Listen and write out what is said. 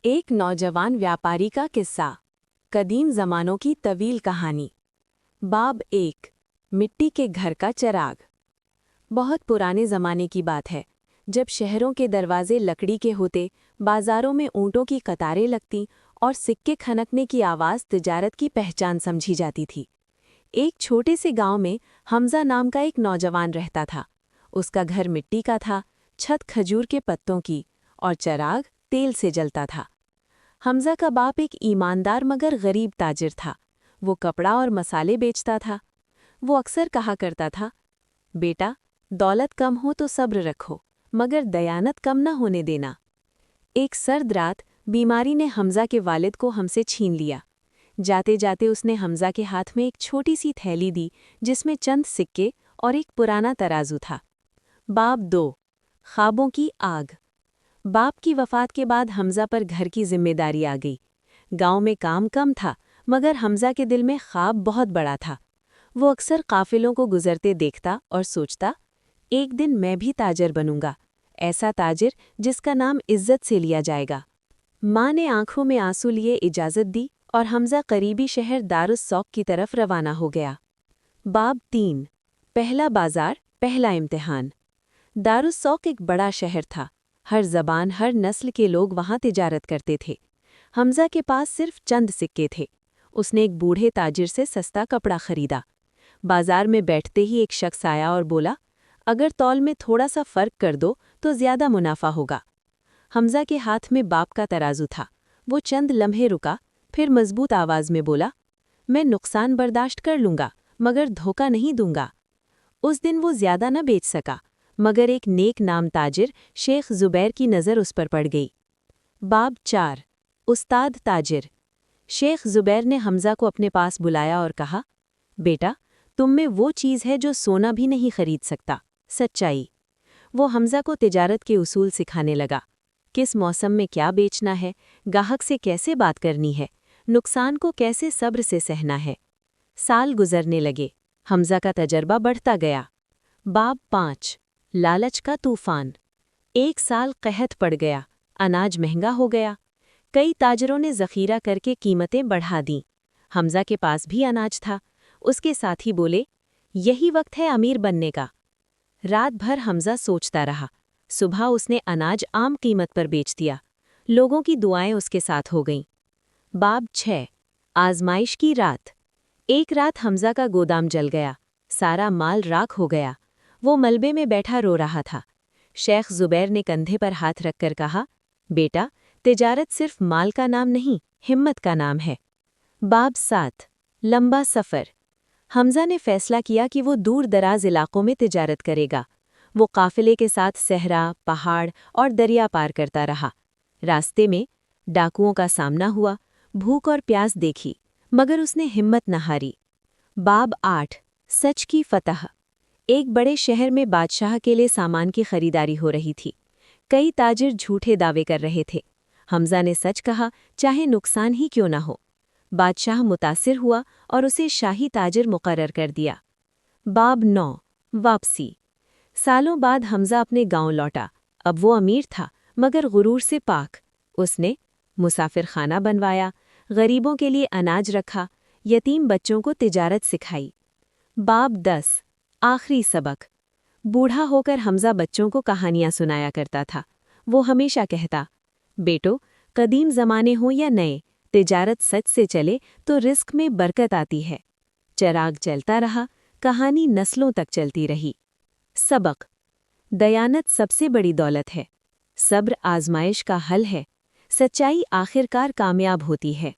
एक नौजवान व्यापारी का किस्सा। कदीम ज़मानों की तवील कहानी। बाब 1। मिट्टी के घर का चिराग। बहुत पुराने ज़माने की बात है, जब शहरों के दरवाजे लकड़ी के होते, बाज़ारों में ऊँटों की कतारें लगती और सिक्के खनकने की आवाज़ तिजारत की पहचान समझी जाती थी। एक छोटे से गांव में हमज़ा नाम का एक नौजवान रहता था। उसका घर मिट्टी का था, छत खजूर के पत्तों की और चिराग तेल से जलता था। हमज़ा का बाप एक ईमानदार मगर गरीब ताजिर था। वो कपड़ा और मसाले बेचता था। वो अक्सर कहा करता था, बेटा, दौलत कम हो तो सब्र रखो, मगर दयानत कम न होने देना। एक सर्द रात बीमारी ने हमज़ा के वालिद को हमसे छीन लिया। जाते जाते उसने हमज़ा के हाथ में एक छोटी सी थैली दी, जिसमें चंद सिक्के और एक पुराना तराजू था। बाब 2। ख्वाबों की आग। बाप की वफ़ात के बाद हमज़ा पर घर की जिम्मेदारी आ गई। गांव में काम कम था, मगर हमज़ा के दिल में ख्वाब बहुत बड़ा था। वो अक्सर काफ़िलों को गुजरते देखता और सोचता, एक दिन मैं भी ताजिर बनूंगा, ऐसा ताजिर जिसका नाम इज्जत से लिया जाएगा। माँ ने आंखों में आंसू लिए इजाज़त दी और हमज़ा करीबी शहर दारुस्सौक की तरफ रवाना हो गया। बाब 3। पहला बाजार, पहला इम्तिहान। दारुस्सौक एक बड़ा शहर था। हर ज़बान, हर नस्ल के लोग वहाँ तिजारत करते थे। हमज़ा के पास सिर्फ चंद सिक्के थे। उसने एक बूढ़े ताजिर से सस्ता कपड़ा खरीदा। बाजार में बैठते ही एक शख्स आया और बोला, अगर तौल में थोड़ा सा फ़र्क कर दो तो ज़्यादा मुनाफा होगा। हमज़ा के हाथ में बाप का तराजू था। वो चंद लम्हे रुका, फिर मजबूत आवाज़ में बोला, मैं नुकसान बर्दाश्त कर लूँगा, मगर धोखा नहीं दूंगा। उस दिन वो ज़्यादा न बेच सका, मगर एक नेक नाम ताजिर शेख ज़ुबैर की नज़र उस पर पड़ गई। बाब 4। उस्ताद ताजिर। शेख ज़ुबैर ने हमज़ा को अपने पास बुलाया और कहा, बेटा, तुम में वो चीज़ है जो सोना भी नहीं खरीद सकता, सच्चाई। वो हमज़ा को तिजारत के उसूल सिखाने लगा। किस मौसम में क्या बेचना है, गाहक से कैसे बात करनी है, नुकसान को कैसे सब्र से सहना है। साल गुजरने लगे, हमज़ा का तजर्बा बढ़ता गया। बाब 5। लालच का तूफान। एक साल कहत पड़ गया, अनाज महंगा हो गया। कई ताजरों ने ज़ख़ीरा करके कीमतें बढ़ा दीं। हमज़ा के पास भी अनाज था। उसके साथी बोले, यही वक्त है अमीर बनने का। रात भर हमज़ा सोचता रहा। सुबह उसने अनाज आम कीमत पर बेच दिया। लोगों की दुआएं उसके साथ हो गईं। बाब 6। आज़माइश की रात। एक रात हमज़ा का गोदाम जल गया। सारा माल राख हो गया। वो मलबे में बैठा रो रहा था। शेख ज़ुबैर ने कंधे पर हाथ रखकर कहा, बेटा, तिजारत सिर्फ माल का नाम नहीं, हिम्मत का नाम है। बाब 7। लंबा सफ़र। हमज़ा ने फैसला किया कि वो दूर दराज इलाकों में तिजारत करेगा। वो काफ़िले के साथ सहरा, पहाड़ और दरिया पार करता रहा। रास्ते में डाकुओं का सामना हुआ, भूख और प्यास देखी, मगर उसने हिम्मत न हारी। बाब 8। सच की फतह। एक बड़े शहर में बादशाह के लिए सामान की खरीदारी हो रही थी। कई ताजिर झूठे दावे कर रहे थे। हमज़ा ने सच कहा, चाहे नुकसान ही क्यों न हो। बादशाह मुतासिर हुआ और उसे शाही ताजिर मुकर्रर कर दिया। बाब 9। वापसी। सालों बाद हमज़ा अपने गांव लौटा। अब वो अमीर था, मगर गुरूर से पाक। उसने मुसाफिर खाना बनवाया, गरीबों के लिए अनाज रखा, यतीम बच्चों को तिजारत सिखाई। बाब 10। आखिरी सबक। बूढ़ा होकर हमज़ा बच्चों को कहानियाँ सुनाया करता था। वो हमेशा कहता, बेटो, कदीम ज़माने हो या नए, तिजारत सच से चले तो रिस्क में बरकत आती है। चिराग चलता रहा, कहानी नस्लों तक चलती रही। सबक। दयानत सबसे बड़ी दौलत है। सब्र आज़माइश का हल है। सच्चाई आखिरकार कामयाब होती है।